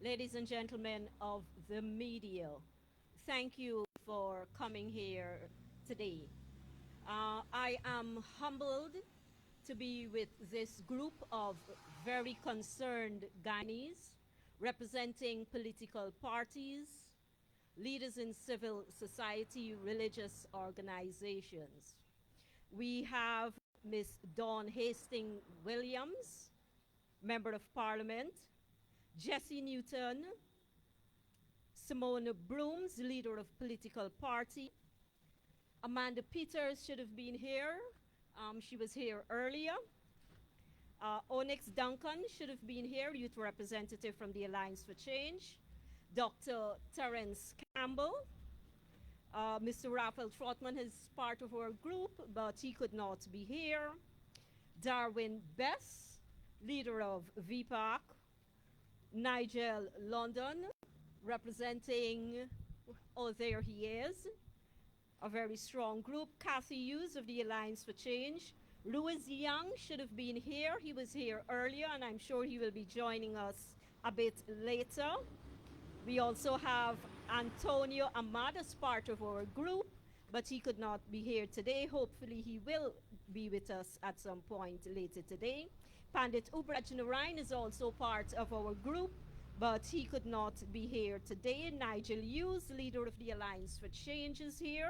ladies and gentlemen of the media, thank you for coming here today. I am humbled to be with this group of very concerned Guyanese representing political parties, leaders in civil society, religious organizations. We have Ms. Dawn Hastings Williams, Member of Parliament, Jesse Newton, Simone Brooms, leader of political party. Amanda Peters should have been here. She was here earlier. Onyx Duncan should have been here, youth representative from the Alliance for Change. Dr. Terence Campbell. Mr. Raphael Trotman is part of our group, but he could not be here. Darwin Bess, leader of V-PAC. Nigel London, representing, oh, there he is, a very strong group. Kathy Hughes of the Alliance for Change. Louis Young should have been here. He was here earlier, and I'm sure he will be joining us a bit later. We also have Antonio Amad as part of our group, but he could not be here today. Hopefully he will be with us at some point later today. Pandit Ubraj is also part of our group, but he could not be here today. Nigel Hughes, leader of the Alliance for Change, is here.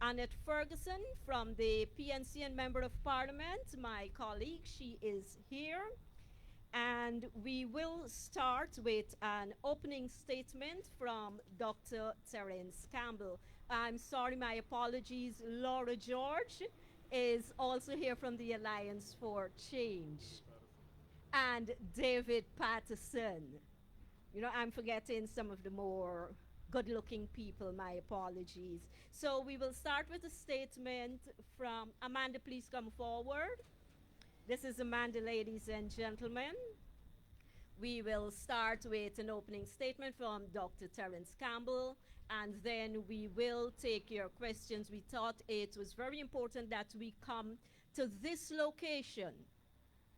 Annette Ferguson from the PNC and Member of Parliament, my colleague, she is here. And we will start with an opening statement from Dr. Terence Campbell. I'm sorry, my apologies. Laura George is also here from the Alliance for Change. And David Patterson. You know, I'm forgetting some of the more good-looking people, my apologies. So we will start with a statement from Amanda, please come forward. This is Amanda, ladies and gentlemen. We will start with an opening statement from Dr. Terence Campbell, and then we will take your questions. We thought it was very important that we come to this location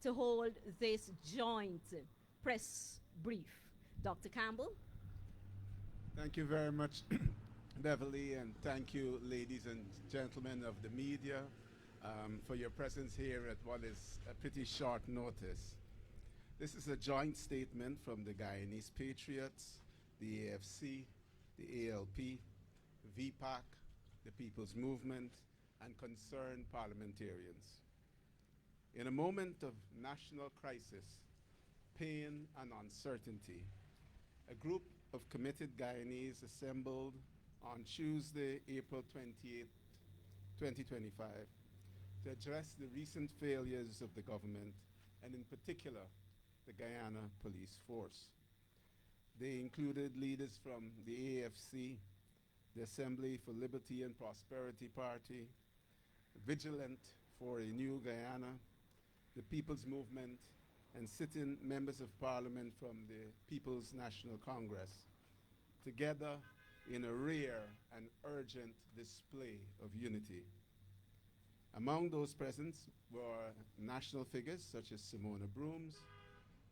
to hold this joint press brief. Dr. Campbell. Thank you very much, Beverly, and thank you, ladies and gentlemen of the media, for your presence here at what is a pretty short notice. This is a joint statement from the Guyanese Patriots, the AFC, the ALP, V-PAC, the People's Movement, and concerned parliamentarians. In a moment of national crisis, pain, and uncertainty, a group of committed Guyanese assembled on Tuesday, April 28, 2025, to address the recent failures of the government, and in particular, the Guyana Police Force. They included leaders from the AFC, the Assembly for Liberty and Prosperity Party, Vigilant for a New Guyana, the People's Movement, and sitting members of Parliament from the People's National Congress, together in a rare and urgent display of unity. Among those present were national figures such as Simone Brooms,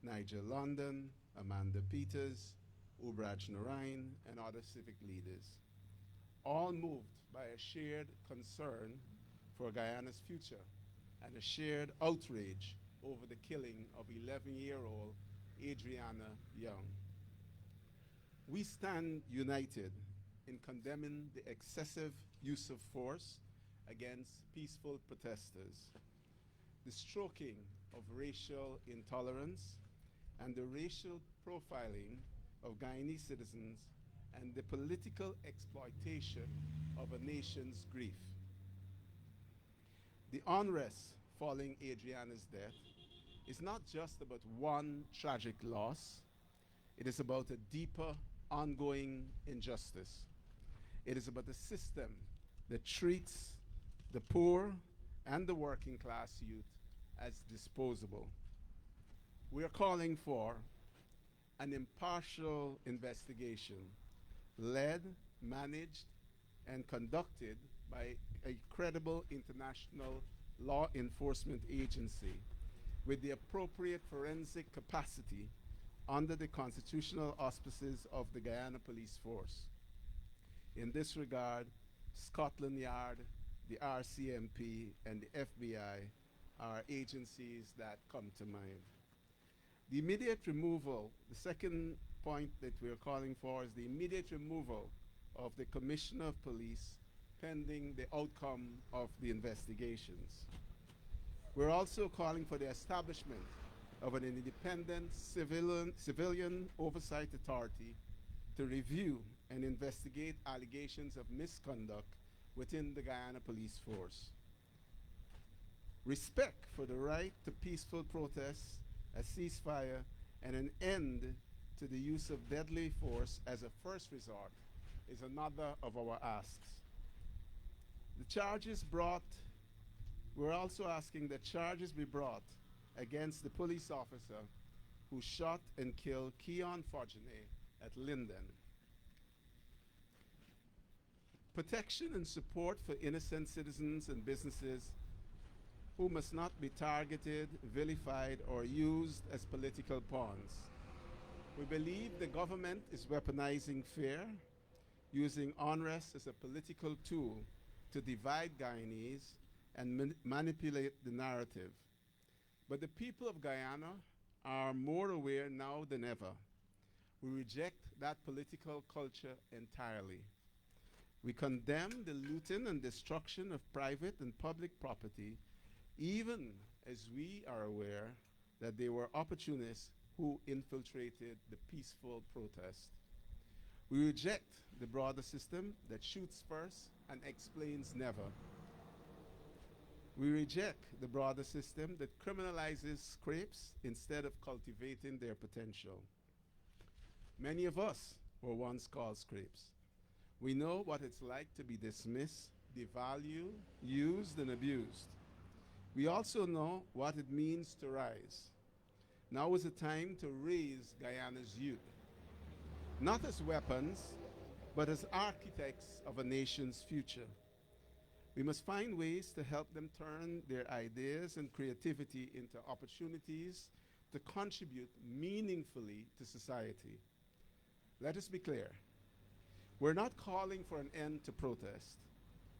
Nigel London, Amanda Peters, Ubraj Narain, and other civic leaders, all moved by a shared concern for Guyana's future and a shared outrage over the killing of 11-year-old Adriana Young. We stand united in condemning the excessive use of force against peaceful protesters, the stroking of racial intolerance, and the racial profiling of Guyanese citizens, and the political exploitation of a nation's grief. The unrest following Adriana's death is not just about one tragic loss, it is about a deeper, ongoing injustice. It is about a system that treats the poor and the working class youth as disposable. We are calling for an impartial investigation led, managed, and conducted by a credible international law enforcement agency with the appropriate forensic capacity under the constitutional auspices of the Guyana Police Force. In this regard, Scotland Yard, the RCMP, and the FBI are agencies that come to mind. The immediate removal, the second point that we're calling for is the immediate removal of the Commissioner of Police pending the outcome of the investigations. We're also calling for the establishment of an independent civilian oversight authority to review and investigate allegations of misconduct within the Guyana Police Force. Respect for the right to peaceful protests, a ceasefire, and an end to the use of deadly force as a first resort is another of our asks. The charges brought, we're also asking that charges be brought against the police officer who shot and killed Keon Fogene at Linden. Protection and support for innocent citizens and businesses who must not be targeted, vilified, or used as political pawns. We believe the government is weaponizing fear, using unrest as a political tool to divide Guyanese and manipulate the narrative. But the people of Guyana are more aware now than ever. We reject that political culture entirely. We condemn the looting and destruction of private and public property, even as we are aware that there were opportunists who infiltrated the peaceful protest. We reject the broader system that shoots first and explains never. We reject the broader system that criminalizes scrapes instead of cultivating their potential. Many of us were once called scrapes. We know what it's like to be dismissed, devalued, used, and abused. We also know what it means to rise. Now is the time to raise Guyana's youth, not as weapons, but as architects of a nation's future. We must find ways to help them turn their ideas and creativity into opportunities to contribute meaningfully to society. Let us be clear. We're not calling for an end to protest.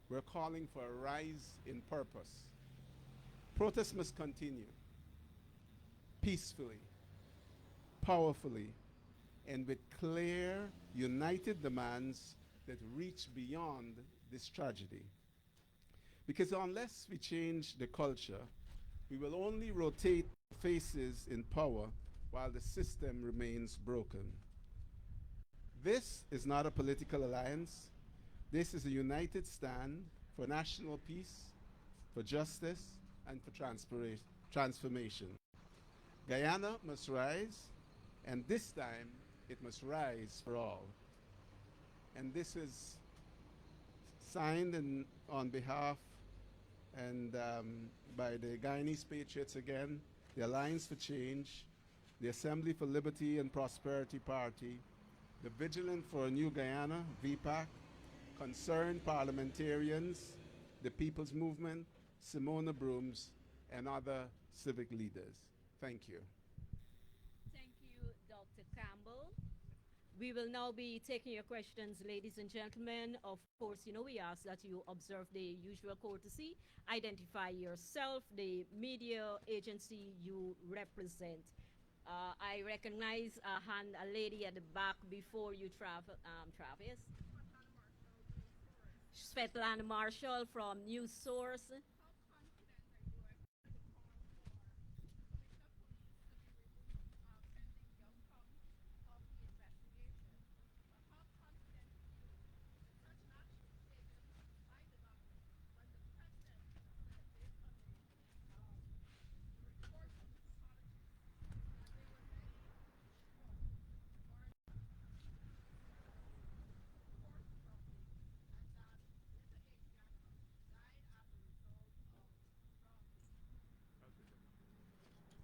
We're calling for a rise in purpose. Protest must continue peacefully, powerfully, and with clear, united demands that reach beyond this tragedy. Because unless we change the culture, we will only rotate faces in power while the system remains broken. This is not a political alliance. This is a united stand for national peace, for justice, and for transformation. Guyana must rise, and this time it must rise for all. And this is signed on behalf and by the Guyanese Patriots again, the Alliance for Change, the Assembly for Liberty and Prosperity Party, the Vigilant for a New Guyana, V-PAC, concerned parliamentarians, the People's Movement, Simona Brooms, and other civic leaders. Thank you. Thank you, Dr. Campbell. We will now be taking your questions, ladies and gentlemen. Of course, we ask that you observe the usual courtesy, identify yourself, the media agency you represent. I recognize a lady at the back before you, Travis. Svetlana Marshall from News Source.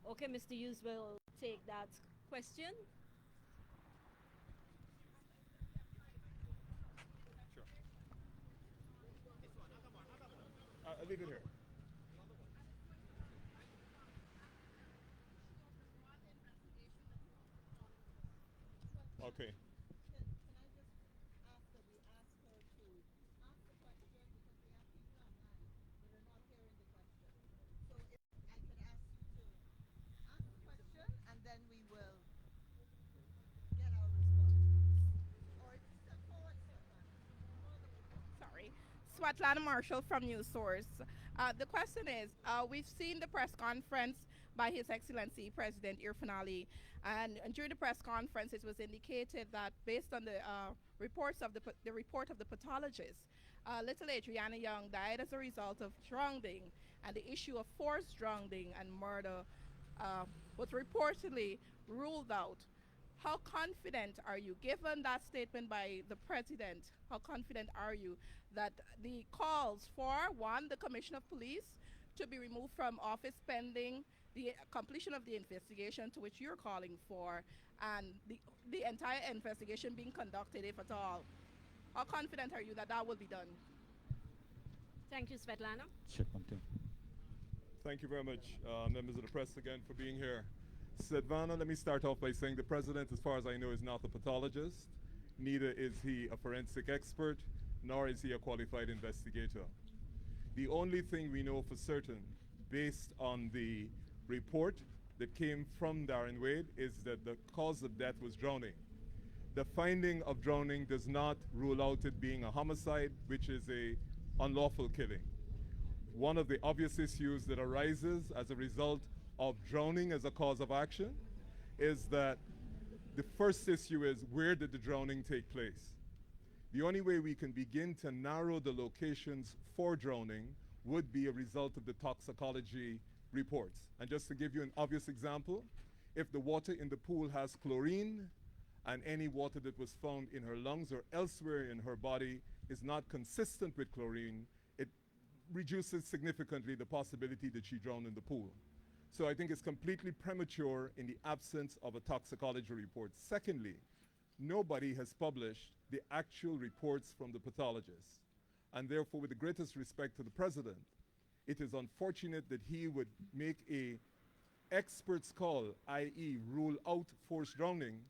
Okay, Mr. Hughes will take that question. Sure. I'll leave it here. Okay. And then we will get our response. Or step forward, sorry. Swatlana Marshall from News Source. The question is, we've seen the press conference by His Excellency President Irfan, and during the press conference it was indicated that based on the report of the pathologist, little Adriana Young died as a result of drowning, and the issue of forced drowning and murder was reportedly ruled out. How confident are you, given that statement by the president, how confident are you that the calls for, one, the Commissioner of Police to be removed from office pending the completion of the investigation to which you're calling for, and the entire investigation being conducted, if at all, how confident are you that that will be done? Thank you, Svetlana. Thank you very much, members of the press, again, for being here. Svetlana, let me start off by saying the president, as far as I know, is not a pathologist. Neither is he a forensic expert, nor is he a qualified investigator. The only thing we know for certain, based on the report that came from Darren Wade, is that the cause of death was drowning. The finding of drowning does not rule out it being a homicide, which is a unlawful killing. One of the obvious issues that arises as a result of drowning as a cause of action is that the first issue is, where did the drowning take place? The only way we can begin to narrow the locations for drowning would be a result of the toxicology reports. And just to give you an obvious example, if the water in the pool has chlorine and any water that was found in her lungs or elsewhere in her body is not consistent with chlorine, it reduces significantly the possibility that she drowned in the pool. So I think it's completely premature in the absence of a toxicology report. Secondly, nobody has published the actual reports from the pathologists. And therefore, with the greatest respect to the president, it is unfortunate that he would make a expert's call, i.e. rule out forced drowning,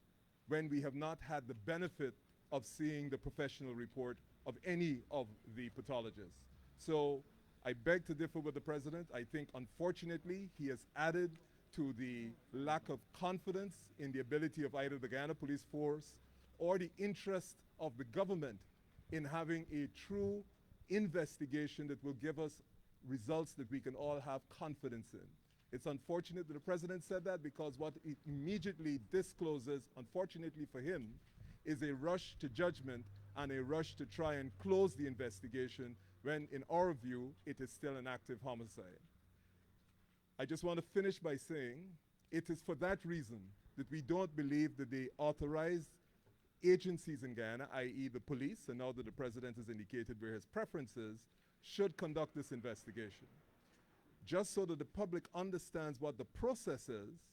when we have not had the benefit of seeing the professional report of any of the pathologists. So I beg to differ with the president. I think, unfortunately, he has added to the lack of confidence in the ability of either the Guyana Police Force or the interest of the government in having a true investigation that will give us results that we can all have confidence in. It's unfortunate that the president said that, because what it immediately discloses, unfortunately for him, is a rush to judgment and a rush to try and close the investigation when, in our view, it is still an active homicide. I just want to finish by saying it is for that reason that we don't believe that the authorized agencies in Guyana, i.e. the police, and now that the president has indicated where his preference is, should conduct this investigation. Just so that the public understands what the process is,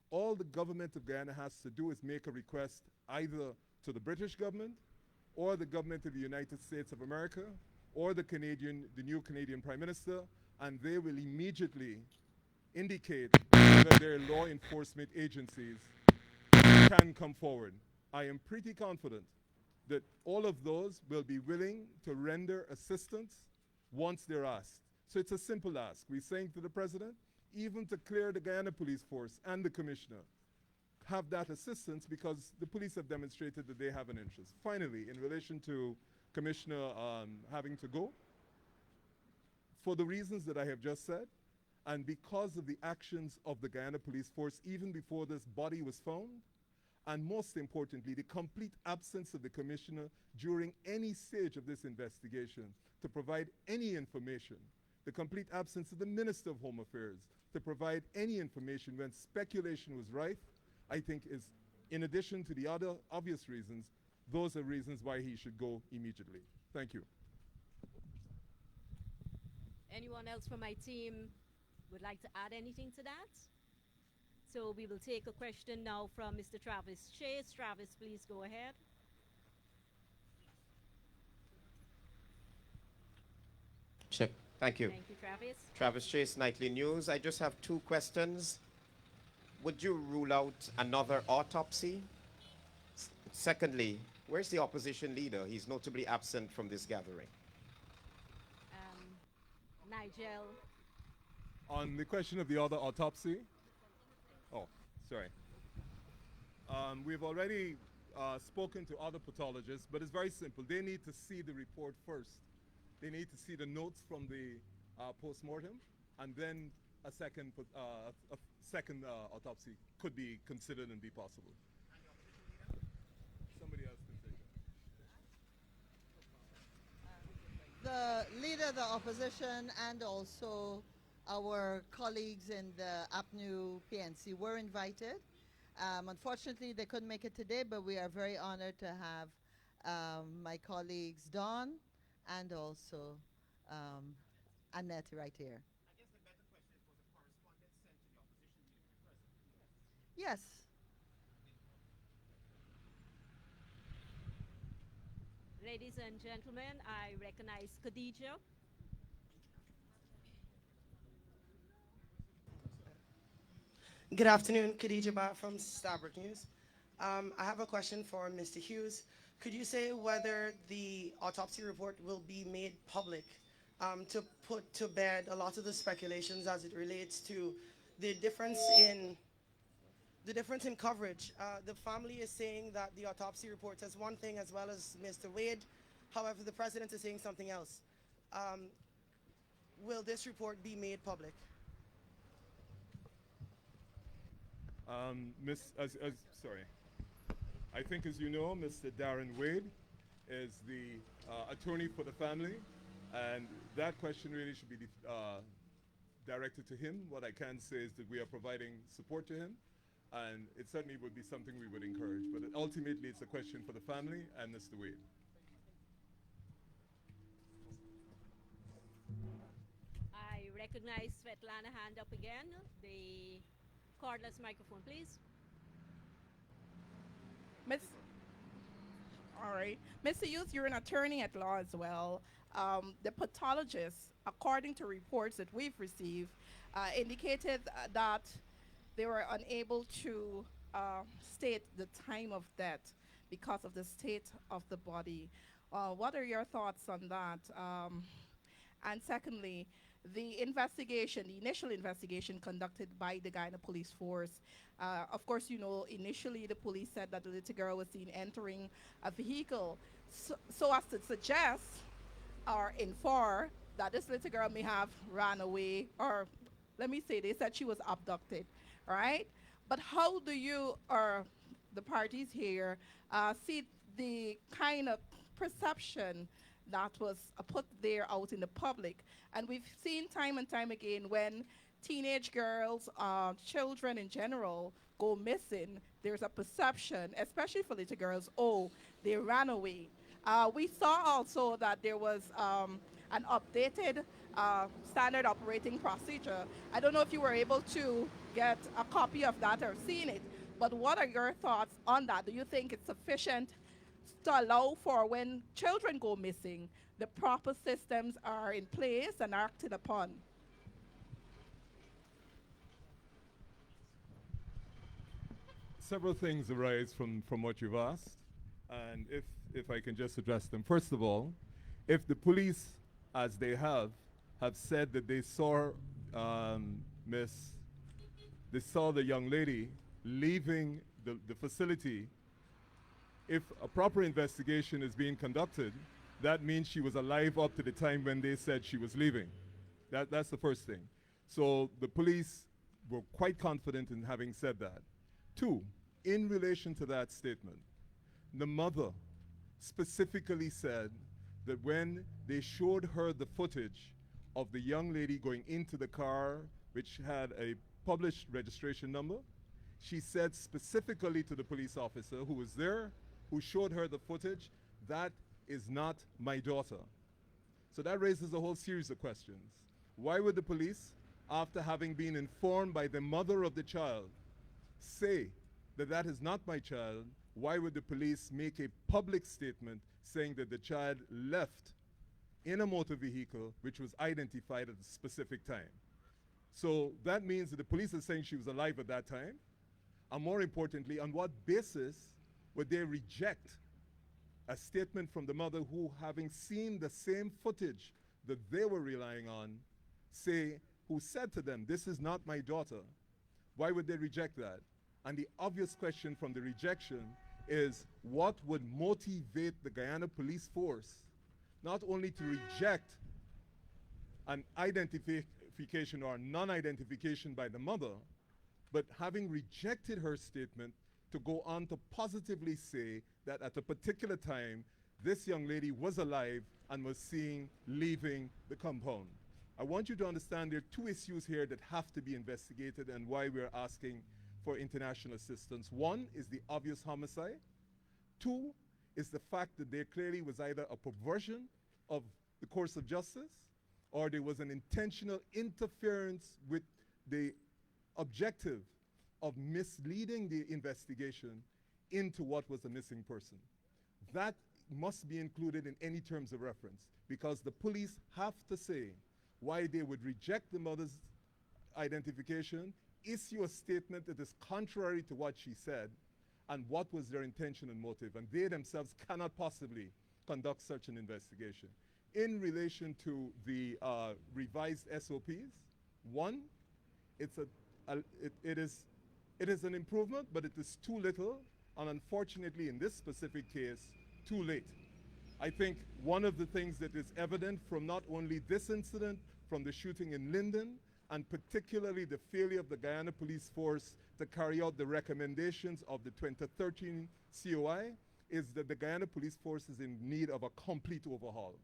all the government of Guyana has to do is make a request either to the British government or the government of the United States of America or the new Canadian Prime Minister, and they will immediately indicate that their law enforcement agencies can come forward. I am pretty confident that all of those will be willing to render assistance once they're asked. So it's a simple ask. We're saying to the president, even to clear the Guyana Police Force and the commissioner, have that assistance, because the police have demonstrated that they have an interest. Finally, in relation to Commissioner having to go, for the reasons that I have just said, and because of the actions of the Guyana Police Force even before this body was found, and most importantly, the complete absence of the commissioner during any stage of this investigation to provide any information, the complete absence of the Minister of Home Affairs to provide any information when speculation was rife, I think is, in addition to the other obvious reasons, those are reasons why he should go immediately. Thank you. Anyone else from my team would like to add anything to that? So we will take a question now from Mr. Travis Chase. Travis, please go ahead. Sure. Thank you. Thank you, Travis. Travis Chase, Nightly News. I just have two questions. Would you rule out another autopsy? Secondly, where's the opposition leader? He's notably absent from this gathering. Nigel. On the question of the other autopsy, oh, sorry. We've already spoken to other pathologists, but it's very simple. They need to see the report first. They need to see the notes from the post-mortem, and then a second autopsy could be considered and be possible. Somebody else can take it. The leader of the opposition and also our colleagues in the APNU PNC were invited. Unfortunately, they couldn't make it today, but we are very honored to have my colleagues Dawn and also Annette right here. I guess the better question is, was a correspondence sent to the opposition leader to be present? Yes. Ladies and gentlemen, I recognize Khadija. Good afternoon, Khadija Ba from Starbrick News. I have a question for Mr. Hughes. Could you say whether the autopsy report will be made public to put to bed a lot of the speculations as it relates to the difference in coverage? The family is saying that the autopsy report says one thing as well as Mr. Wade. However, the president is saying something else. Will this report be made public? Sorry. I think, as you know, Mr. Darren Wade is the attorney for the family, and that question really should be directed to him. What I can say is that we are providing support to him, and it certainly would be something we would encourage. But ultimately, it's a question for the family and Mr. Wade. I recognize Svetlana hand up again. The cordless microphone, please. All right. Mr. Hughes, you're an attorney at law as well. The pathologists, according to reports that we've received, indicated that they were unable to state the time of death because of the state of the body. What are your thoughts on that? And secondly, the initial investigation conducted by the Guyana Police Force, of course, you know, initially the police said that the little girl was seen entering a vehicle so as to suggest or infer that this little girl may have ran away, or let me say, they said she was abducted, right? But how do you, or the parties here, see the kind of perception that was put there out in the public? And we've seen time and time again when teenage girls, children in general, go missing, there's a perception, especially for little girls, oh, they ran away. We saw also that there was an updated standard operating procedure. I don't know if you were able to get a copy of that or seen it, but what are your thoughts on that? Do you think it's sufficient to allow for when children go missing, the proper systems are in place and acted upon? Several things arise from what you've asked, and if I can just address them. First of all, if the police, as they have said that they saw they saw the young lady leaving the facility, if a proper investigation is being conducted, that means she was alive up to the time when they said she was leaving. That's the first thing. So the police were quite confident in having said that. Two, in relation to that statement, the mother specifically said that when they showed her the footage of the young lady going into the car, which had a published registration number, she said specifically to the police officer who was there, who showed her the footage, that is not my daughter. So that raises a whole series of questions. Why would the police, after having been informed by the mother of the child, say that that is not my child? Why would the police make a public statement saying that the child left in a motor vehicle which was identified at a specific time? So that means that the police are saying she was alive at that time. And more importantly, on what basis would they reject a statement from the mother who, having seen the same footage that they were relying on, who said to them, "This is not my daughter"? Why would they reject that? And the obvious question from the rejection is, what would motivate the Guyana police force not only to reject an identification or non-identification by the mother, but having rejected her statement, to go on to positively say that at a particular time, this young lady was alive and was seen leaving the compound. I want you to understand there are two issues here that have to be investigated and why we're asking for international assistance. One is the obvious homicide. Two is the fact that there clearly was either a perversion of the course of justice or there was an intentional interference with the objective of misleading the investigation into what was a missing person. That must be included in any terms of reference, because the police have to say why they would reject the mother's identification, issue a statement that is contrary to what she said, and what was their intention and motive. And they themselves cannot possibly conduct such an investigation. In relation to the revised SOPs, one, it is an improvement, but it is too little, and unfortunately in this specific case, too late. I think one of the things that is evident from not only this incident, from the shooting in Linden, and particularly the failure of the Guyana Police Force to carry out the recommendations of the 2013 COI, is that the Guyana Police Force is in need of a complete overhaul.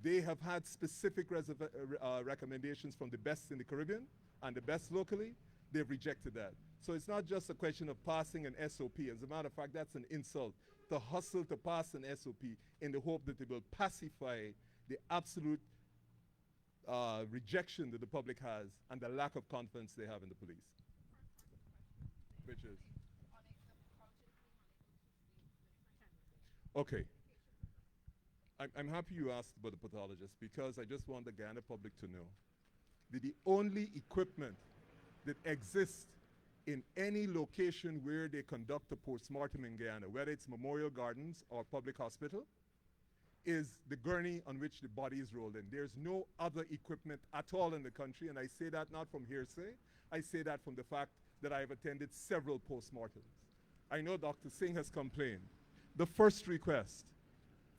They have had specific recommendations from the best in the Caribbean and the best locally. They've rejected that. So it's not just a question of passing an SOP. As a matter of fact, that's an insult, to hustle to pass an SOP in the hope that it will pacify the absolute rejection that the public has and the lack of confidence they have in the police. Which is? Okay. I'm happy you asked about the pathologist, because I just want the Guyana public to know that the only equipment that exists in any location where they conduct a postmortem in Guyana, whether it's Memorial Gardens or public hospital, is the gurney on which the body is rolled in. There's no other equipment at all in the country, and I say that not from hearsay. I say that from the fact that I have attended several postmortems. I know Dr. Singh has complained. The first request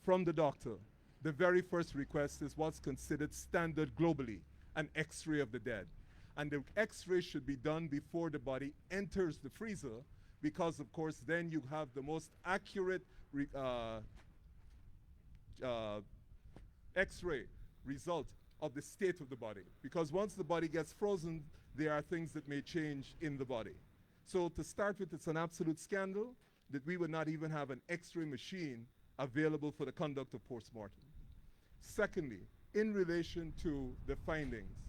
from the doctor, the very first request, is what's considered standard globally, an X-ray of the dead. And the X-ray should be done before the body enters the freezer, because of course then you have the most accurate X-ray result of the state of the body. Because once the body gets frozen, there are things that may change in the body. So to start with, it's an absolute scandal that we would not even have an X-ray machine available for the conduct of postmortem. Secondly, in relation to the findings,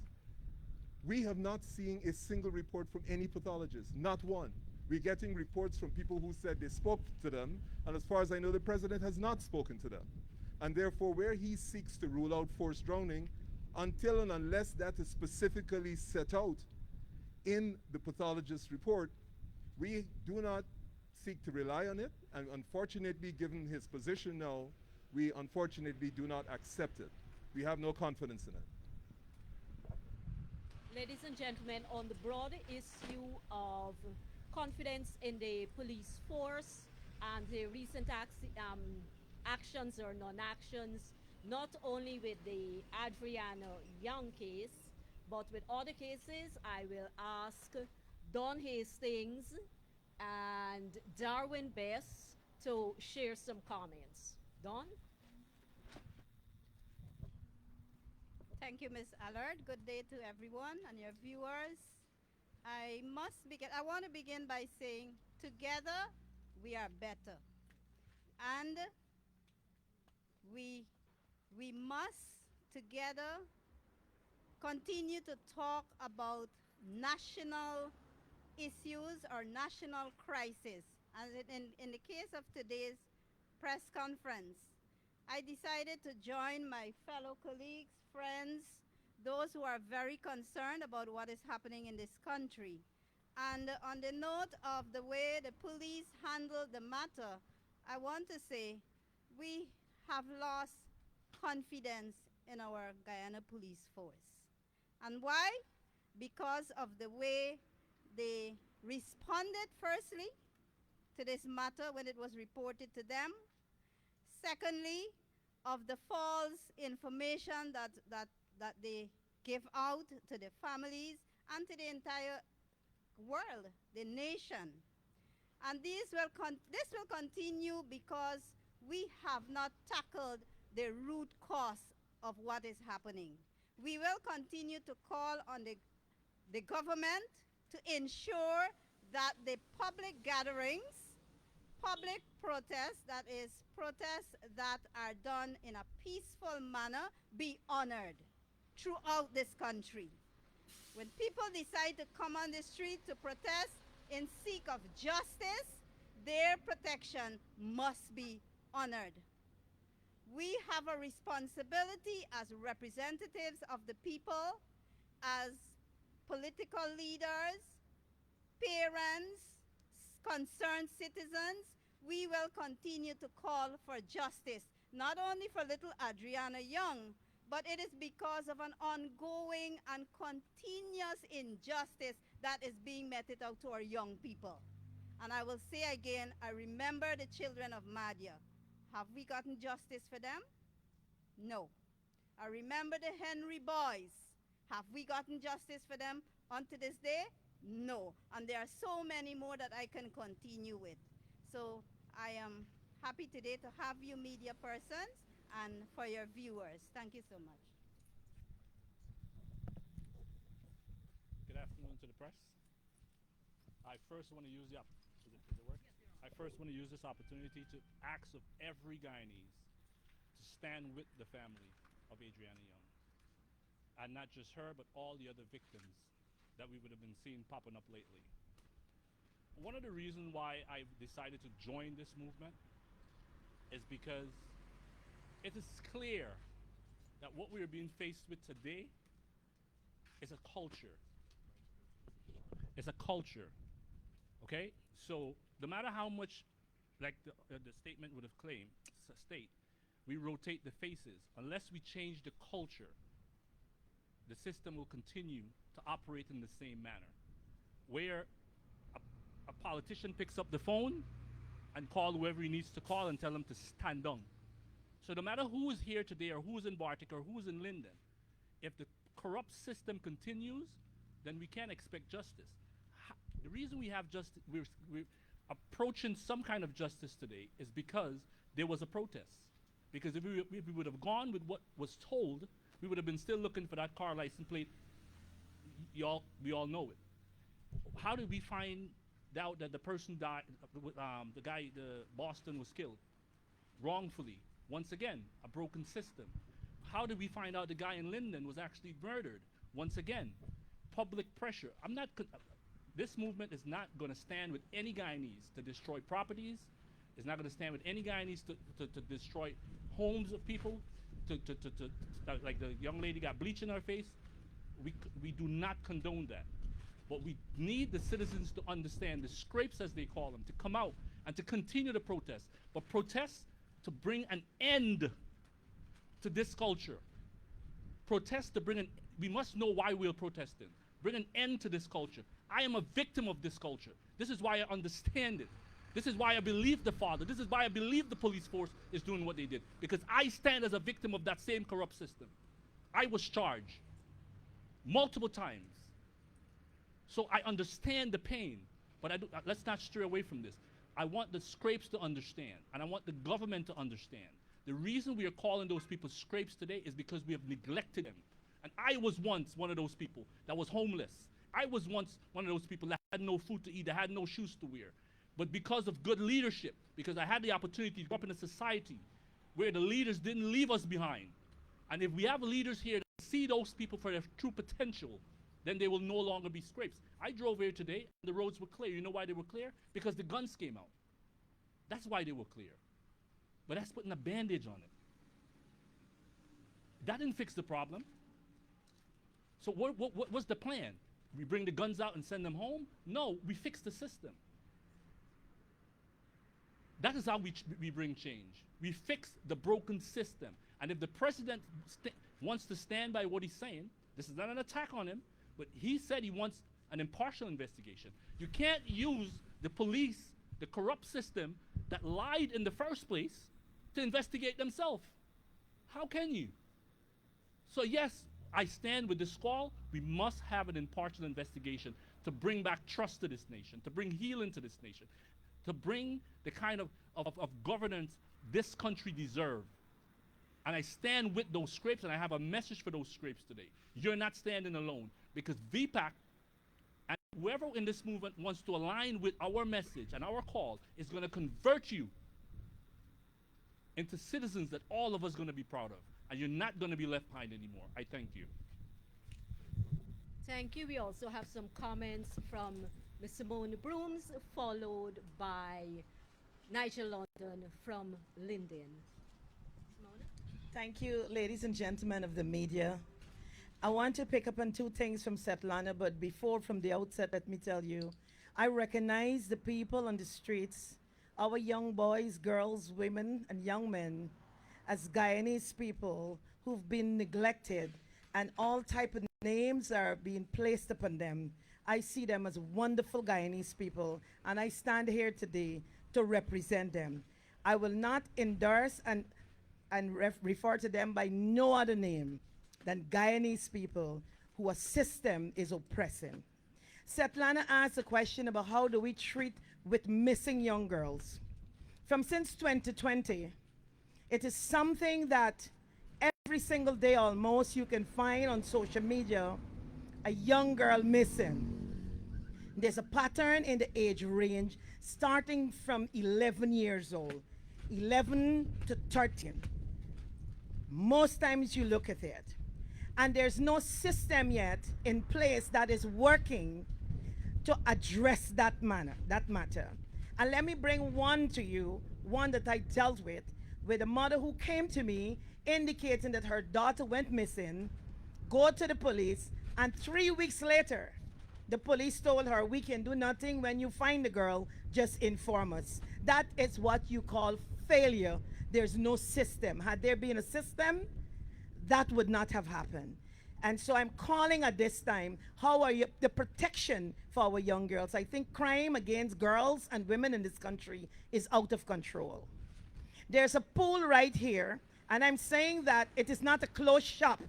we have not seen a single report from any pathologist, not one. We're getting reports from people who said they spoke to them, and as far as I know, the president has not spoken to them. And therefore, where he seeks to rule out forced drowning, until and unless that is specifically set out in the pathologist's report, we do not seek to rely on it, and unfortunately, given his position now, we unfortunately do not accept it. We have no confidence in it. Ladies and gentlemen, on the broader issue of confidence in the police force and the recent actions or non-actions, not only with the Adriana Young case, but with other cases, I will ask Don Hastings and Darwin Bess to share some comments. Don? Thank you, Ms. Allard. Good day to everyone and your viewers. I want to begin by saying, together we are better. And we must together continue to talk about national issues or national crisis. As in the case of today's press conference, I decided to join my fellow colleagues, friends, those who are very concerned about what is happening in this country. And on the note of the way the police handled the matter, I want to say we have lost confidence in our Guyana police force. And why? Because of the way they responded, firstly, to this matter when it was reported to them. Secondly, of the false information that they give out to the families and to the entire world, the nation. And this will continue because we have not tackled the root cause of what is happening. We will continue to call on the government to ensure that the public gatherings, public protests, that is, protests that are done in a peaceful manner, be honored throughout this country. When people decide to come on the street to protest in seek of justice, their protection must be honored. We have a responsibility as representatives of the people, as political leaders, parents, concerned citizens. We will continue to call for justice, not only for little Adriana Young, but it is because of an ongoing and continuous injustice that is being meted out to our young people. And I will say again, I remember the children of Madhya. Have we gotten justice for them? No. I remember the Henry boys. Have we gotten justice for them unto this day? No. And there are so many more that I can continue with. So I am happy today to have you media persons and for your viewers. Thank you so much. Good afternoon to the press. I first want to use the I first want to use this opportunity to ask of every Guyanese to stand with the family of Adriana Young. And not just her, but all the other victims that we would have been seeing popping up lately. One of the reasons why I decided to join this movement is because it is clear that what we are being faced with today is a culture. It's a culture, okay? So no matter how much, like the statement would have claimed, we rotate the faces, unless we change the culture, the system will continue to operate in the same manner, where a politician picks up the phone and call whoever he needs to call and tell them to stand down. So no matter who is here today or who's in Bartik or who's in Linden, if the corrupt system continues, then we can't expect justice. The reason we have justice, we're approaching some kind of justice today is because there was a protest. Because if we would have gone with what was told, we would have been still looking for that car license plate. We all know it. How did we find out that the person died, the guy, the Boston was killed? Wrongfully. Once again, a broken system. How did we find out the guy in Linden was actually murdered? Once again, public pressure. This movement is not going to stand with any Guyanese to destroy properties. It's not going to stand with any Guyanese to destroy homes of people, like the young lady got bleach in her face. We do not condone that. But we need the citizens to understand, the scrapes as they call them, to come out and to continue to protest. But protest to bring an end to this culture. Protest to bring an, we must know why we're protesting. Bring an end to this culture. I am a victim of this culture. This is why I understand it. This is why I believe the father. This is why I believe the police force is doing what they did. Because I stand as a victim of that same corrupt system. I was charged multiple times. So I understand the pain, but let's not stray away from this. I want the scrapes to understand, and I want the government to understand. The reason we are calling those people scrapes today is because we have neglected them. And I was once one of those people that was homeless. I was once one of those people that had no food to eat, that had no shoes to wear. But because of good leadership, because I had the opportunity to grow up in a society where the leaders didn't leave us behind. And if we have leaders here that see those people for their true potential, then they will no longer be scrapes. I drove here today, and the roads were clear. You know why they were clear? Because the guns came out. That's why they were clear. But that's putting a bandage on it. That didn't fix the problem. So what was the plan? we bring the guns out and send them home. No, we fix the system. That is how we bring change. We fix the broken system. And if the president wants to stand by what he's saying, this is not an attack on him, but he said he wants an impartial investigation. You can't use the police, the corrupt system that lied in the first place, to investigate themselves. How can you? So yes, I stand with this call. We must have an impartial investigation to bring back trust to this nation, to bring healing to this nation, to bring the kind of governance this country deserves. And I stand with those scrapes, and I have a message for those scrapes today. You're not standing alone, because V-PAC and whoever in this movement wants to align with our message and our call is going to convert you into citizens that all of us are going to be proud of. And you're not going to be left behind anymore. I thank you. Thank you. We also have some comments from Ms. Simone Brooms, followed by Nigel London from Linden. Simone? Thank you, ladies and gentlemen of the media. I want to pick up on two things from Svetlana, but before, from the outset, let me tell you, I recognize the people on the streets, our young boys, girls, women, and young men, as Guyanese people who've been neglected, and all type of names are being placed upon them. I see them as wonderful Guyanese people, and I stand here today to represent them. I will not endorse and refer to them by no other name than Guyanese people who a system is oppressing. Svetlana asked a question about how do we treat with missing young girls. Since 2020, it is something that every single day almost you can find on social media a young girl missing. There's a pattern in the age range starting from 11 years old, 11 to 13. Most times you look at it, and there's no system yet in place that is working to address that matter. And let me bring one to you, one that I dealt with a mother who came to me indicating that her daughter went missing, go to the police, and 3 weeks later, the police told her, we can do nothing. When you find the girl, just inform us. That is what you call failure. There's no system. Had there been a system, that would not have happened. And so I'm calling at this time, how are you, the protection for our young girls? I think crime against girls and women in this country is out of control. There's a pool right here, and I'm saying that it is not a closed shop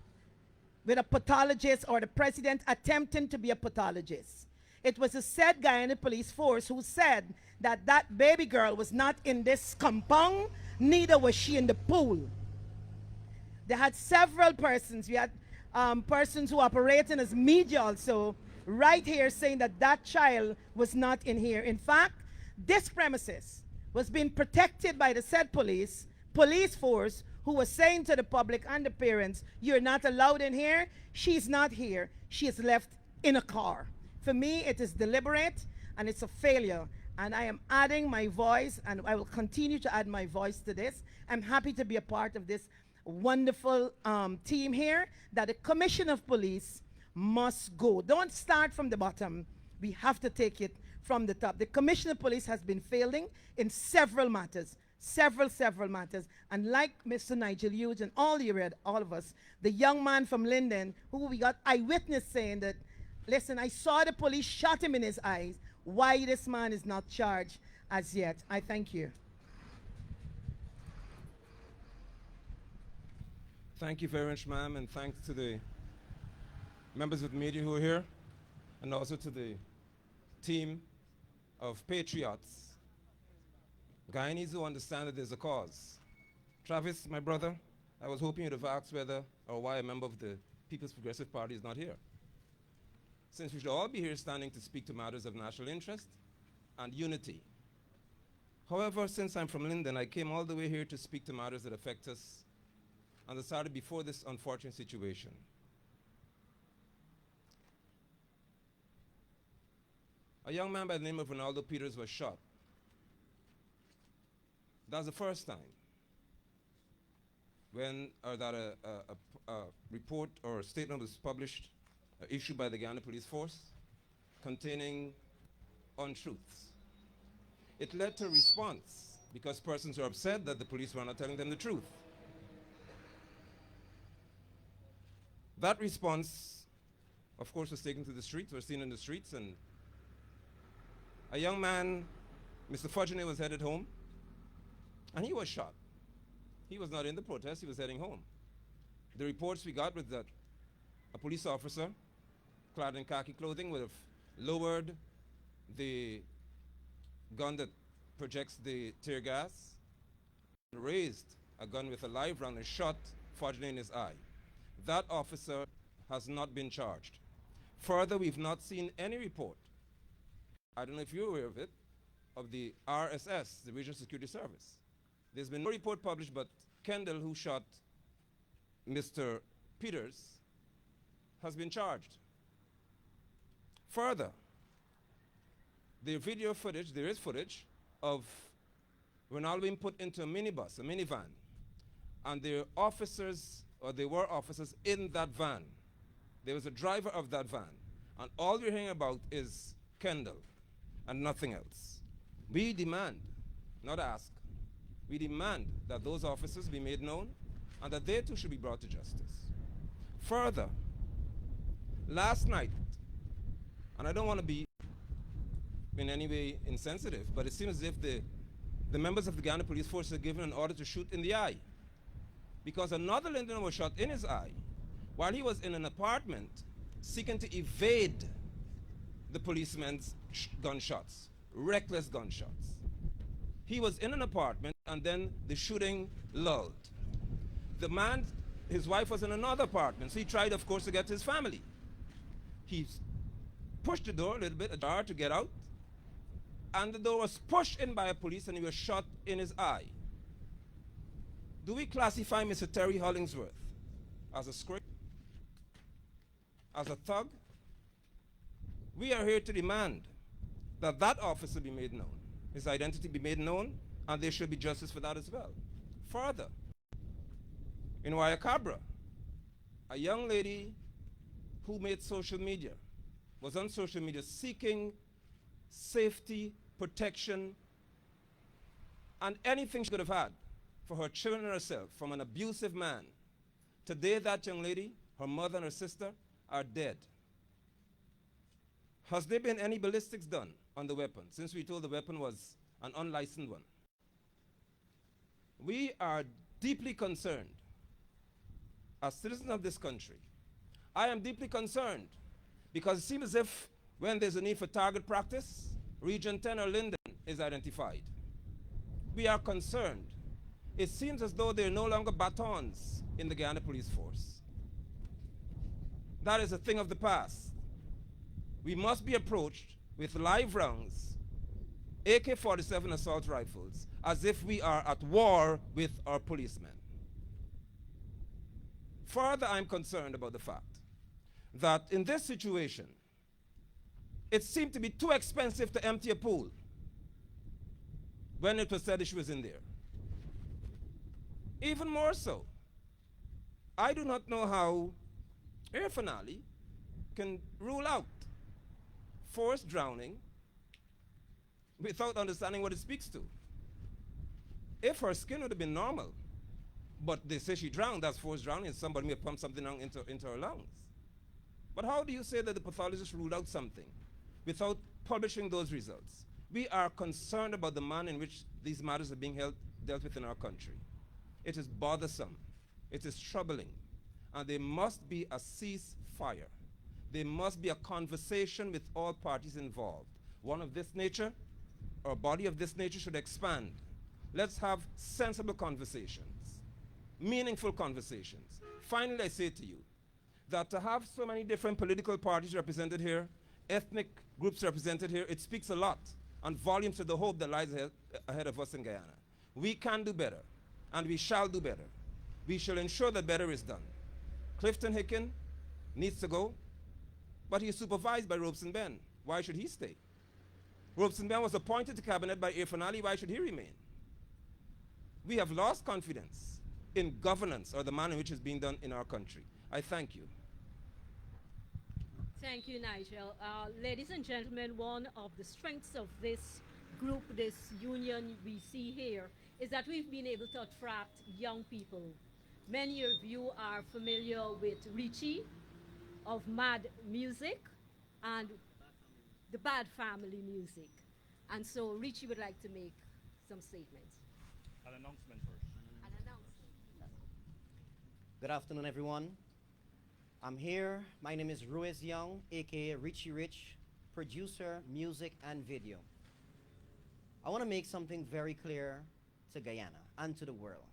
with a pathologist or the president attempting to be a pathologist. It was a said Guyana police force who said that that baby girl was not in this compound, neither was she in the pool. They had several persons. We had persons who operating as media also right here saying that that child was not in here. In fact, this premises was being protected by the said police force who was saying to the public and the parents, you're not allowed in here. She's not here. She is left in a car. For me, it is deliberate and it's a failure. And I am adding my voice, and I will continue to add my voice to this. I'm happy to be a part of this wonderful team here, that the Commission of Police must go. Don't start from the bottom. We have to take it from the top. The Commission of Police has been failing in several matters, several matters. And like Mr. Nigel Hughes and all of us, the young man from Linden, who we got eyewitness saying that, listen, I saw the police shot him in his eyes. Why this man is not charged as yet? I thank you. Thank you very much, ma'am, and thanks to the members of the media who are here, and also to the team of Patriots, Guyanese who understand that there's a cause. Travis, my brother, I was hoping you'd have asked whether or why a member of the People's Progressive Party is not here, since we should all be here standing to speak to matters of national interest and unity. However, since I'm from Linden, I came all the way here to speak to matters that affect us and that started before this unfortunate situation. A young man by the name of Ronaldo Peters was shot. That's the first time when that a report or a statement was published, issued by the Guyana Police Force, containing untruths. It led to a response because persons were upset that the police were not telling them the truth. That response, of course, was taken to the streets, was seen in the streets, and a young man, Mr. Fudgenet, was headed home, and he was shot. He was not in the protest, he was heading home. The reports we got was that a police officer, clad in khaki clothing, would have lowered the gun that projects the tear gas, raised a gun with a live round and shot Fudgenet in his eye. That officer has not been charged. Further, we've not seen any report, I don't know if you're aware of it, of the RSS, the Regional Security Service. There's been no report published, but Kendall, who shot Mr. Peters, has been charged. Further, the video footage, there is footage of Ronaldo being put into a minibus, a minivan, and there are officers, or there were officers in that van. There was a driver of that van, and all we're hearing about is Kendall and nothing else. We demand, not ask, we demand that those officers be made known and that they too should be brought to justice. Further, last night, and I don't want to be in any way insensitive, but it seems as if the members of the Guyana Police Force are given an order to shoot in the eye, because another Lindener was shot in his eye while he was in an apartment seeking to evade the policeman's gunshots, reckless gunshots. He was in an apartment and then the shooting lulled. The man, his wife was in another apartment, so he tried, of course, to get to his family. He pushed the door a little bit ajar to get out, and the door was pushed in by a police and he was shot in his eye. Do we classify Mr. Terry Hollingsworth as a scrape, as a thug? We are here to demand that that officer be made known, his identity be made known, and there should be justice for that as well. Further, in Wayacabra, a young lady who made social media, was on social media seeking safety, protection, and anything she could have had for her children and herself from an abusive man. Today, that young lady, her mother and her sister, are dead. Has there been any ballistics done on the weapon, since we told the weapon was an unlicensed one? We are deeply concerned as citizens of this country. I am deeply concerned because it seems as if when there's a need for target practice, Region 10 or Linden is identified. We are concerned. It seems as though there are no longer batons in the Guyana Police Force. That is a thing of the past. We must be approached with live rounds, AK-47 assault rifles, as if we are at war with our policemen. Further, I'm concerned about the fact that in this situation, it seemed to be too expensive to empty a pool when it was said she was in there. Even more so, I do not know how Air Finale can rule out forced drowning without understanding what it speaks to. If her skin would have been normal, but they say she drowned, that's forced drowning, and somebody may pump something into her lungs. But how do you say that the pathologist ruled out something without publishing those results? We are concerned about the manner in which these matters are being dealt with in our country. It is bothersome. It is troubling. And there must be a ceasefire. There must be a conversation with all parties involved. One of this nature, or a body of this nature, should expand. Let's have sensible conversations, meaningful conversations. Finally, I say to you that to have so many different political parties represented here, ethnic groups represented here, it speaks a lot and volumes to the hope that lies ahead of us in Guyana. We can do better, and we shall do better. We shall ensure that better is done. Clifton Hicken needs to go, but he is supervised by Robeson Ben. Why should he stay? Robeson Ben was appointed to cabinet by Air Finale. Why should he remain? We have lost confidence in governance or the manner in which it's being done in our country. I thank you. Thank you, Nigel. Ladies and gentlemen, one of the strengths of this group, this union we see here, is that we've been able to attract young people. Many of you are familiar with Richie of Mad Music and the Bad Family Music. And so Richie would like to make some statements. An announcement first. An announcement. Good afternoon, everyone. I'm here. My name is Ruiz Young, aka Richie Rich, producer, music, and video. I want to make something very clear to Guyana and to the world.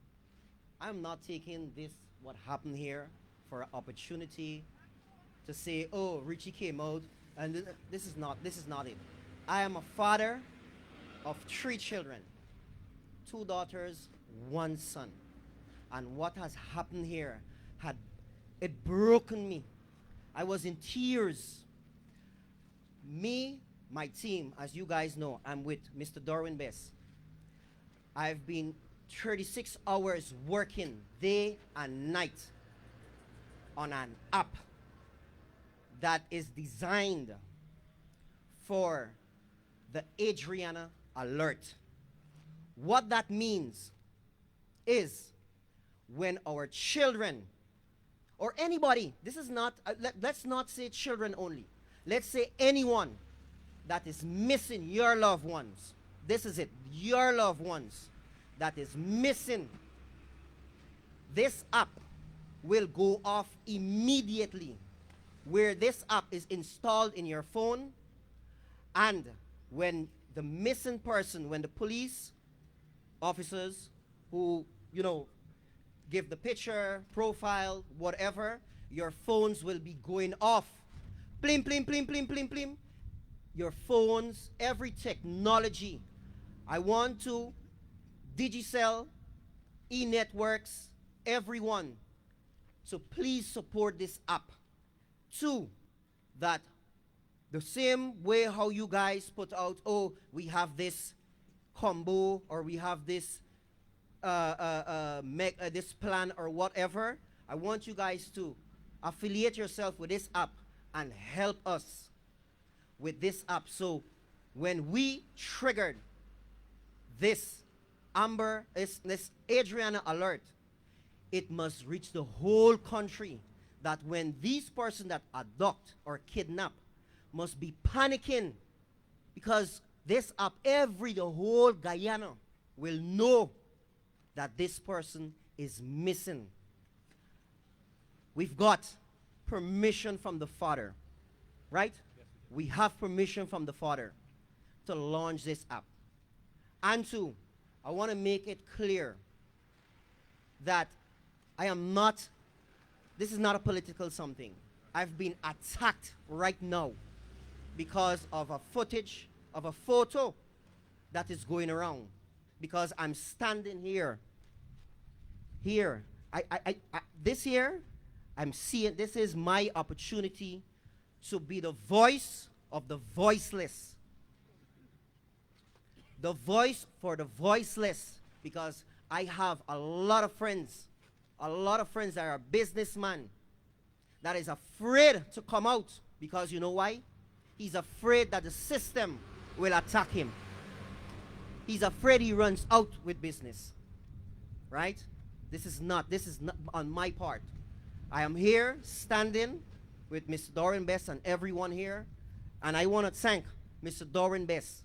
I'm not taking this, what happened here, for an opportunity to say, oh, Richie came out, and this is not it. I am a father of 3 children, 2 daughters, 1 son. And what has happened here it broken me. I was in tears. Me, my team, as you guys know, I'm with Mr. Darwin Best. I've been 36 hours working day and night on an app that is designed for the Adriana alert. What that means is when our children or anybody, this is not, let's not say children only. Let's say anyone that is missing your loved ones. This is it, your loved ones that is missing. This app will go off immediately, where this app is installed in your phone, and when the missing person, when the police officers who, give the picture, profile, whatever, your phones will be going off. Plim, plim, plim, plim, plim, plim. Your phones, every technology. I want to, Digicel, e-networks, everyone, so please support this app. 2, that the same way how you guys put out, oh, we have this combo, or we have this this plan or whatever, I want you guys to affiliate yourself with this app and help us with this app. So when we triggered this this Adriana alert, it must reach the whole country, that when these persons that abduct or kidnap must be panicking, because this app, the whole Guyana will know that this person is missing. We've got permission from the father, right? Yes, we have permission from the father to launch this app. And 2, I want to make it clear that this is not a political something. I've been attacked right now because of a footage of a photo that is going around. Because I'm standing here. This year, I'm seeing, this is my opportunity to be the voice of the voiceless. The voice for the voiceless. Because I have a lot of friends that are businessmen that is afraid to come out. Because you know why? He's afraid that the system will attack him. He's afraid he runs out with business, right? This is not on my part. I am here standing with Mr. Doran Best and everyone here, and I want to thank Mr. Doran Best,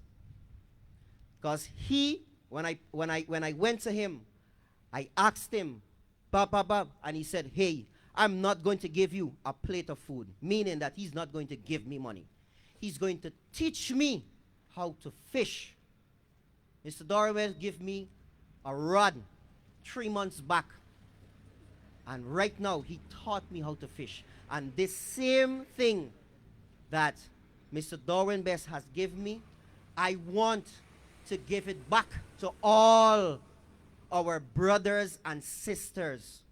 because when I went to him, I asked him, Bab, and he said, hey, I'm not going to give you a plate of food, meaning that he's not going to give me money. He's going to teach me how to fish. Mr. Dorwell gave me a rod 3 months back. And right now, he taught me how to fish. And this same thing that Mr. Darwin Best has given me, I want to give it back to all our brothers and sisters.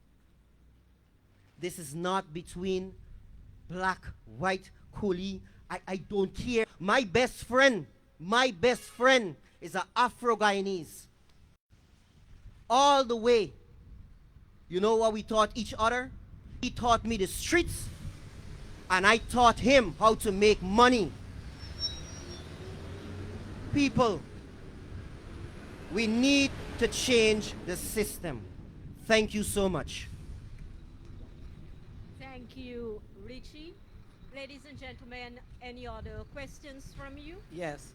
This is not between black, white, coolie. I don't care. My best friend is an Afro-Guyanese. All the way. You know what we taught each other? He taught me the streets, and I taught him how to make money. People, we need to change the system. Thank you so much. Thank you, Richie. Ladies and gentlemen, any other questions from you? Yes.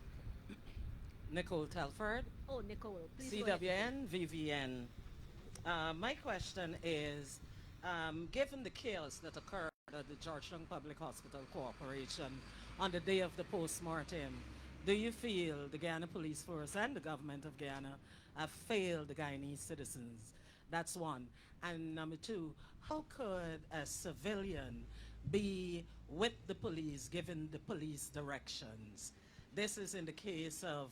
Nicole Telford, Oh, Nicole, please go ahead. CWN, VVN. My question is, given the chaos that occurred at the Georgetown Public Hospital Corporation on the day of the post-mortem, do you feel the Guyana Police Force and the government of Guyana have failed the Guyanese citizens? That's one. And number two, how could a civilian be with the police, given the police directions? This is in the case of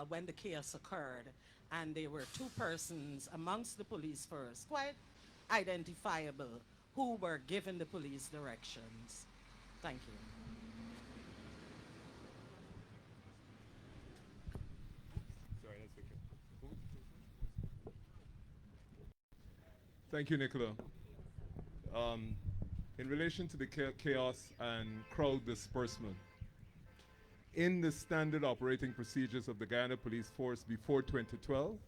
when the chaos occurred, and there were two persons amongst the police force, quite identifiable, who were given the police directions. Thank you. Sorry, that's okay. Thank you, Nicola. In relation to the chaos and crowd disbursement, in the standard operating procedures of the Guyana Police Force before 2012,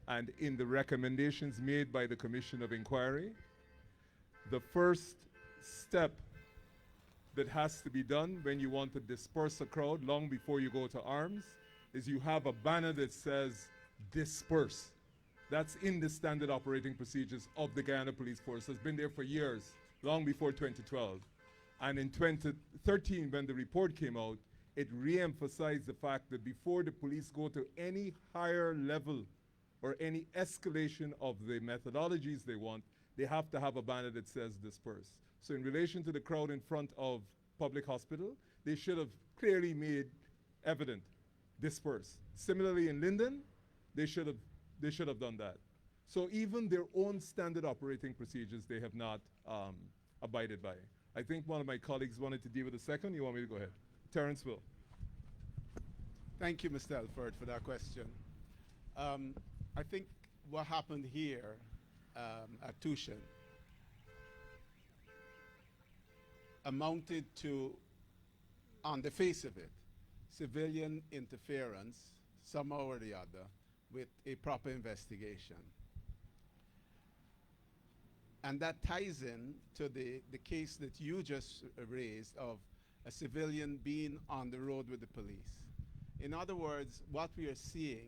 and in the recommendations made by the Commission of Inquiry, the first step that has to be done when you want to disperse a crowd long before you go to arms is you have a banner that says disperse. That's in the standard operating procedures of the Guyana Police Force. It's been there for years, long before 2012. And in 2013, when the report came out, it re-emphasized the fact that before the police go to any higher level or any escalation of the methodologies they want, they have to have a banner that says disperse. So in relation to the crowd in front of public hospital, they should have clearly made evident disperse. Similarly in Linden, they should have done that. So even their own standard operating procedures, they have not abided by. I think one of my colleagues wanted to deal with the second. You want me to go ahead? Terrence will. Thank you, Mr. Elford, for that question. I think what happened here at Tuschen amounted to, on the face of it, civilian interference, somehow or the other, with a proper investigation. And that ties in to the case that you just raised of a civilian being on the road with the police. In other words, what we are seeing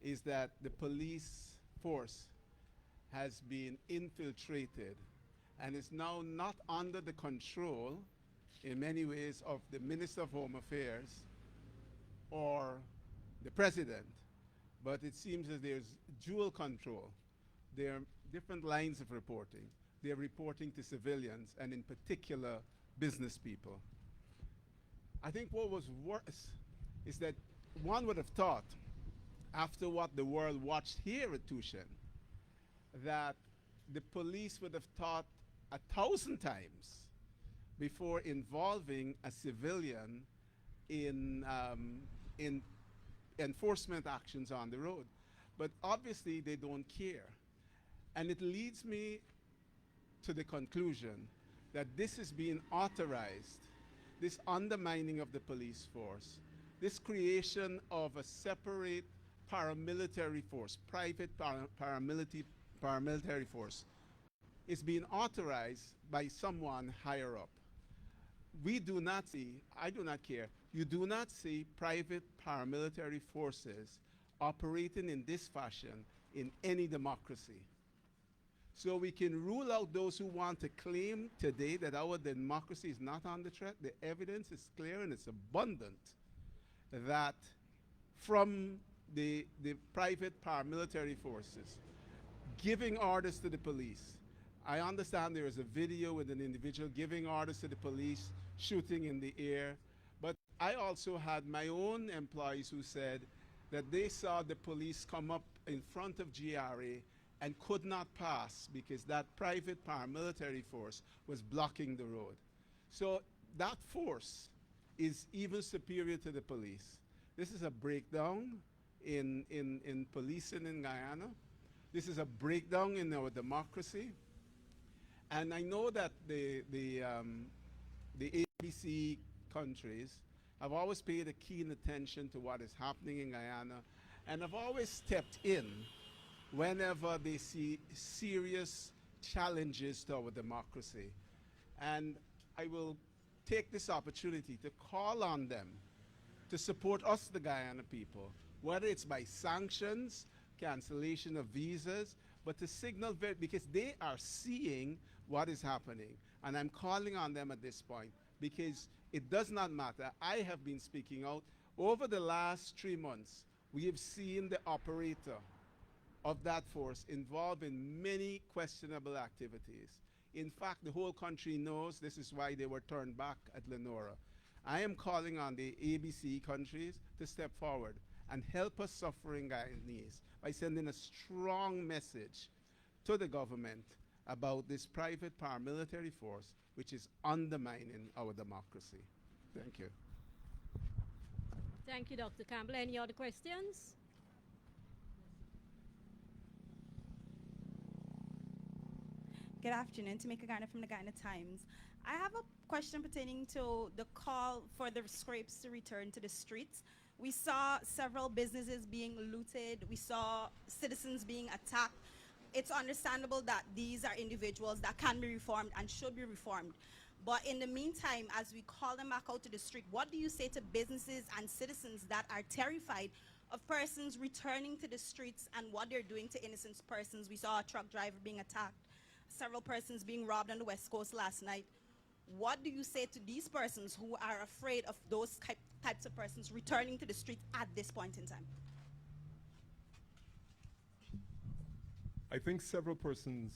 is that the police force has been infiltrated and is now not under the control, in many ways, of the Minister of Home Affairs or the President, but it seems that there's dual control. There are different lines of reporting. They're reporting to civilians and in particular business people. I think what was worse is that one would have thought, after what the world watched here at Tuschen, that the police would have thought 1,000 times before involving a civilian in enforcement actions on the road. But obviously they don't care. And it leads me to the conclusion that this is being authorized, this undermining of the police force, this creation of a separate paramilitary force, private paramilitary force, is being authorized by someone higher up. We do not see, I do not care, you do not see private paramilitary forces operating in this fashion in any democracy. So we can rule out those who want to claim today that our democracy is not under threat. The evidence is clear and it's abundant that from the private paramilitary forces giving orders to the police. I understand there is a video with an individual giving orders to the police, shooting in the air, but I also had my own employees who said that they saw the police come up in front of GRA and could not pass because that private paramilitary force was blocking the road. So that force is even superior to the police. This is a breakdown in policing in Guyana. This is a breakdown in our democracy. And I know that the the ABC countries have always paid a keen attention to what is happening in Guyana, and have always stepped in whenever they see serious challenges to our democracy. And I will take this opportunity to call on them to support us, the Guyana people, whether it's by sanctions, cancellation of visas, but to signal, because they are seeing what is happening. And I'm calling on them at this point, because it does not matter. I have been speaking out. Over the last 3 months, we have seen the operator of that force involved in many questionable activities. In fact, the whole country knows this is why they were turned back at Lenora. I am calling on the ABC countries to step forward and help us suffering Guyanese by sending a strong message to the government about this private paramilitary force which is undermining our democracy. Thank you. Thank you, Dr. Campbell. Any other questions? Good afternoon, Tamika Garner from the Guyana Times. I have a question pertaining to the call for the scrapes to return to the streets. We saw several businesses being looted. We saw citizens being attacked. It's understandable that these are individuals that can be reformed and should be reformed. But in the meantime, as we call them back out to the street, what do you say to businesses and citizens that are terrified of persons returning to the streets and what they're doing to innocent persons? We saw a truck driver being attacked, several persons being robbed on the West Coast last night. What do you say to these persons who are afraid of those types of persons returning to the streets at this point in time? I think several persons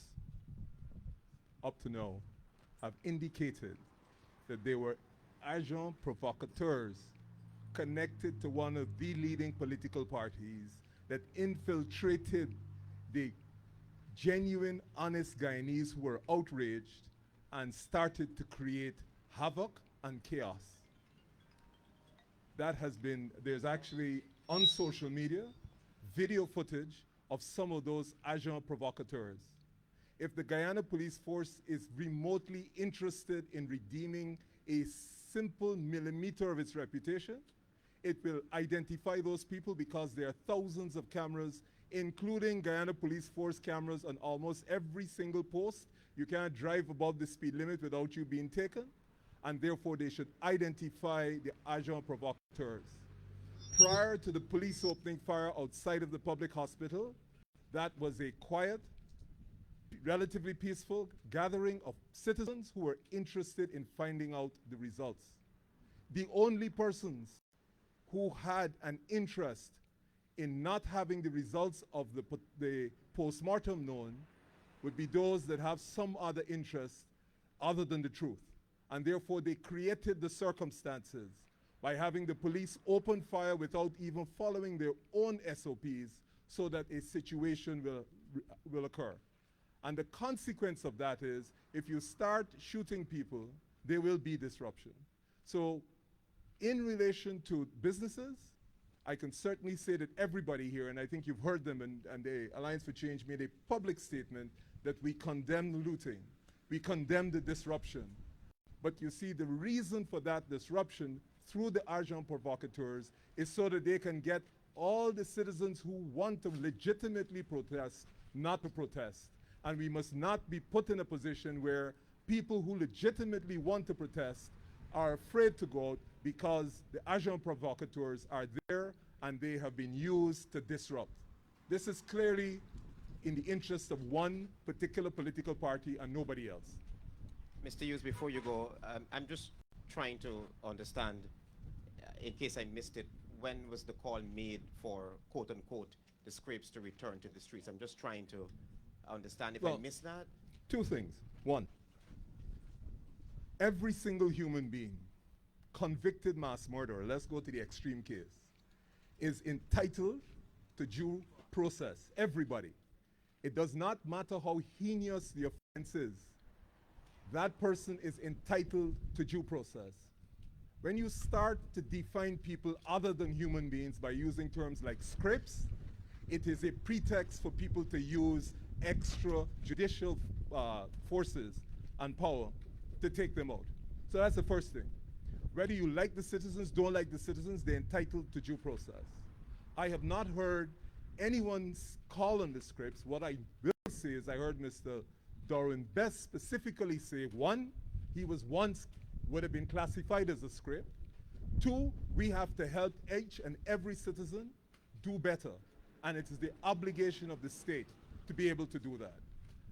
up to now have indicated that they were agents provocateurs connected to one of the leading political parties that infiltrated the genuine, honest Guyanese who were outraged and started to create havoc and chaos. That has been, there's actually on social media video footage of some of those agents provocateurs. If the Guyana police force is remotely interested in redeeming a simple millimeter of its reputation, it will identify those people because there are thousands of cameras, including Guyana police force cameras on almost every single post. You can't drive above the speed limit without you being taken, and therefore they should identify the agents provocateurs. Prior to the police opening fire outside of the public hospital, that was a quiet, relatively peaceful gathering of citizens who were interested in finding out the results. The only persons who had an interest in not having the results of the post-mortem known would be those that have some other interest other than the truth. And therefore they created the circumstances by having the police open fire without even following their own SOPs so that a situation will occur. And the consequence of that is, if you start shooting people, there will be disruption. So in relation to businesses, I can certainly say that everybody here, and I think you've heard them, and the Alliance for Change made a public statement that we condemn the looting, we condemn the disruption. But you see, the reason for that disruption through the agents provocateurs is so that they can get all the citizens who want to legitimately protest not to protest. And we must not be put in a position where people who legitimately want to protest are afraid to go out because the agents provocateurs are there and they have been used to disrupt. This is clearly in the interest of one particular political party and nobody else. Mr. Hughes, before you go, I'm just trying to understand, in case I missed it, when was the call made for, quote unquote, the scrapes to return to the streets? I'm just trying to understand if I missed that. Two things. One, every single human being, convicted mass murderer, let's go to the extreme case, is entitled to due process. Everybody. It does not matter how heinous the offense is. That person is entitled to due process. When you start to define people other than human beings by using terms like scrapes, it is a pretext for people to use extrajudicial forces and power to take them out. So that's the first thing. Whether you like the citizens, don't like the citizens, they're entitled to due process. I have not heard anyone's call on the scripts. What I will say is I heard Mr. Darwin Best specifically say, one, he was once, would have been classified as a script. Two, we have to help each and every citizen do better. And it is the obligation of the state to be able to do that.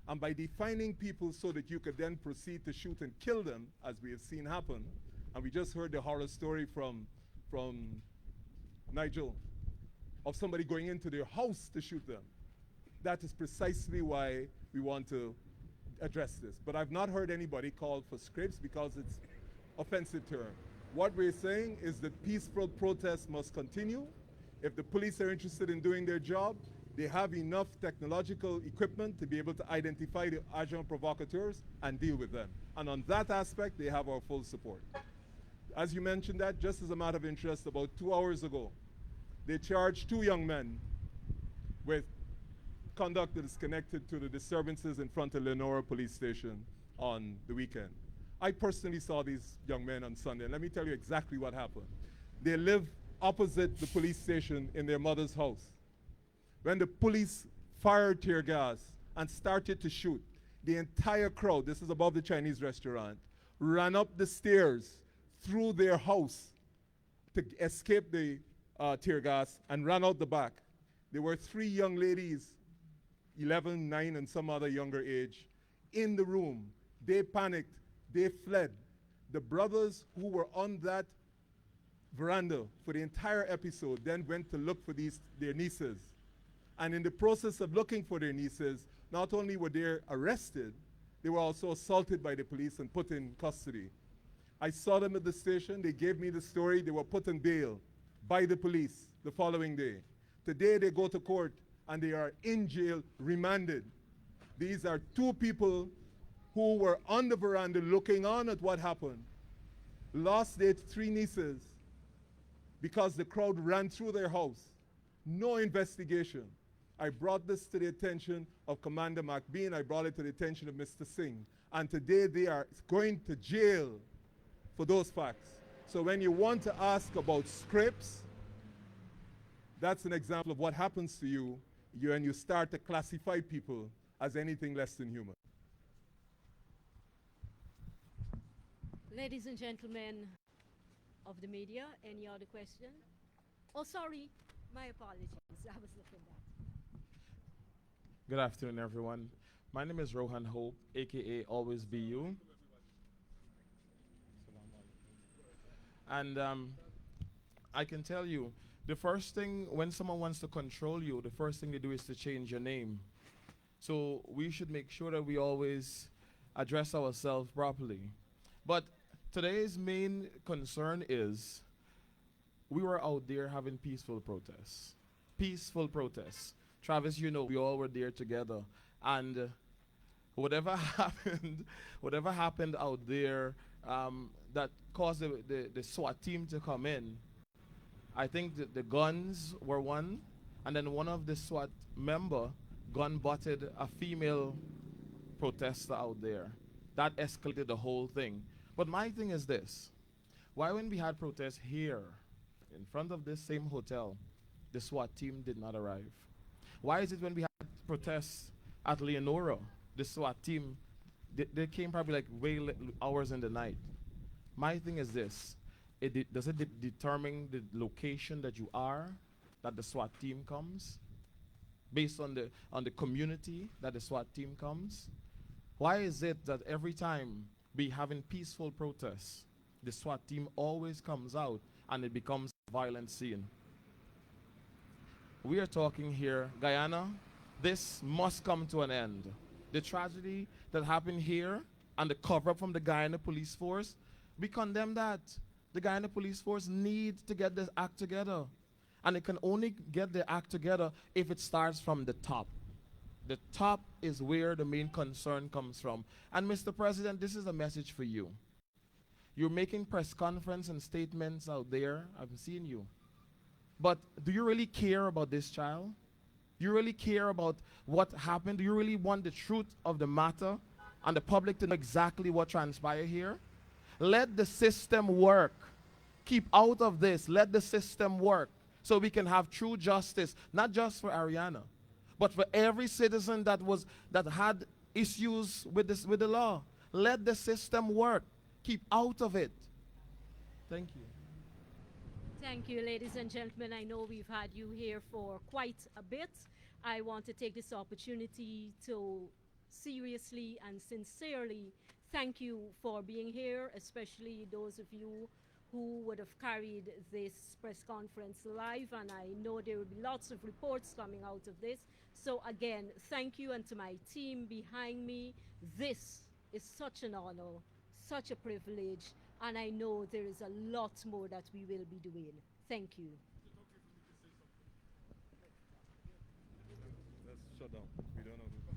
And by defining people so that you could then proceed to shoot and kill them, as we have seen happen, and we just heard the horror story from Nigel of somebody going into their house to shoot them. That is precisely why we want to address this. But I've not heard anybody call for scripts because it's offensive term. What we're saying is that peaceful protests must continue. If the police are interested in doing their job, they have enough technological equipment to be able to identify the agent provocateurs and deal with them. And on that aspect, they have our full support. As you mentioned that, just as a matter of interest, about 2 hours ago, they charged 2 young men with conduct that is connected to the disturbances in front of Lenora Police Station on the weekend. I personally saw these young men on Sunday, and let me tell you exactly what happened. They live opposite the police station in their mother's house. When the police fired tear gas and started to shoot, the entire crowd, this is above the Chinese restaurant, ran up the stairs through their house to escape the tear gas and ran out the back. There were 3 young ladies, 11, 9, and some other younger age, in the room. They panicked. They fled. The brothers who were on that veranda for the entire episode then went to look for their nieces. And in the process of looking for their nieces, not only were they arrested, they were also assaulted by the police and put in custody. I saw them at the station. They gave me the story. They were put in bail by the police the following day. Today they go to court and they are in jail, remanded. These are 2 people who were on the veranda looking on at what happened, lost their 3 nieces because the crowd ran through their house. No investigation. I brought this to the attention of Commander McBean. I brought it to the attention of Mr. Singh. And today they are going to jail for those facts. So when you want to ask about scripts, that's an example of what happens to you when you start to classify people as anything less than human. Ladies and gentlemen of the media, any other question? Oh, sorry, my apologies. I was looking back. Good afternoon, everyone. My name is Rohan Hope, aka Always Be You. And I can tell you, the first thing, when someone wants to control you, the first thing they do is to change your name. So we should make sure that we always address ourselves properly. But today's main concern is we were out there having peaceful protests. Peaceful protests. Travis, you know, we all were there together. And whatever happened out there that caused the SWAT team to come in, I think that the guns were one, and then one of the SWAT member gun-butted a female protester out there. That escalated the whole thing. But my thing is this. Why when we had protests here, in front of this same hotel, the SWAT team did not arrive? Why is it when we had protests at Leonora, the SWAT team, they came probably like hours in the night? My thing is this. Does it determine the location that you are, that the SWAT team comes? Based on the community that the SWAT team comes? Why is it that every time we having peaceful protests, the SWAT team always comes out and it becomes a violent scene? We are talking here, Guyana, this must come to an end. The tragedy that happened here and the cover-up from the Guyana police force, we condemn that. The Guyana police force needs to get this act together. And it can only get the act together if it starts from the top. The top is where the main concern comes from. And Mr. President, this is a message for you. You're making press conference and statements out there. I've seen you. But do you really care about this child? Do you really care about what happened? Do you really want the truth of the matter and the public to know exactly what transpired here? Let the system work. Keep out of this. Let the system work so we can have true justice, not just for Ariana, but for every citizen that had issues with the law. Let the system work. Keep out of it. Thank you. Thank you, ladies and gentlemen. I know we've had you here for quite a bit. I want to take this opportunity to seriously and sincerely thank you for being here, especially those of you who would have carried this press conference live, and I know there will be lots of reports coming out of this. So again, thank you, and to my team behind me, this is such an honor, such a privilege, and I know there is a lot more that we will be doing. Thank you. Let's shut down. We don't know who.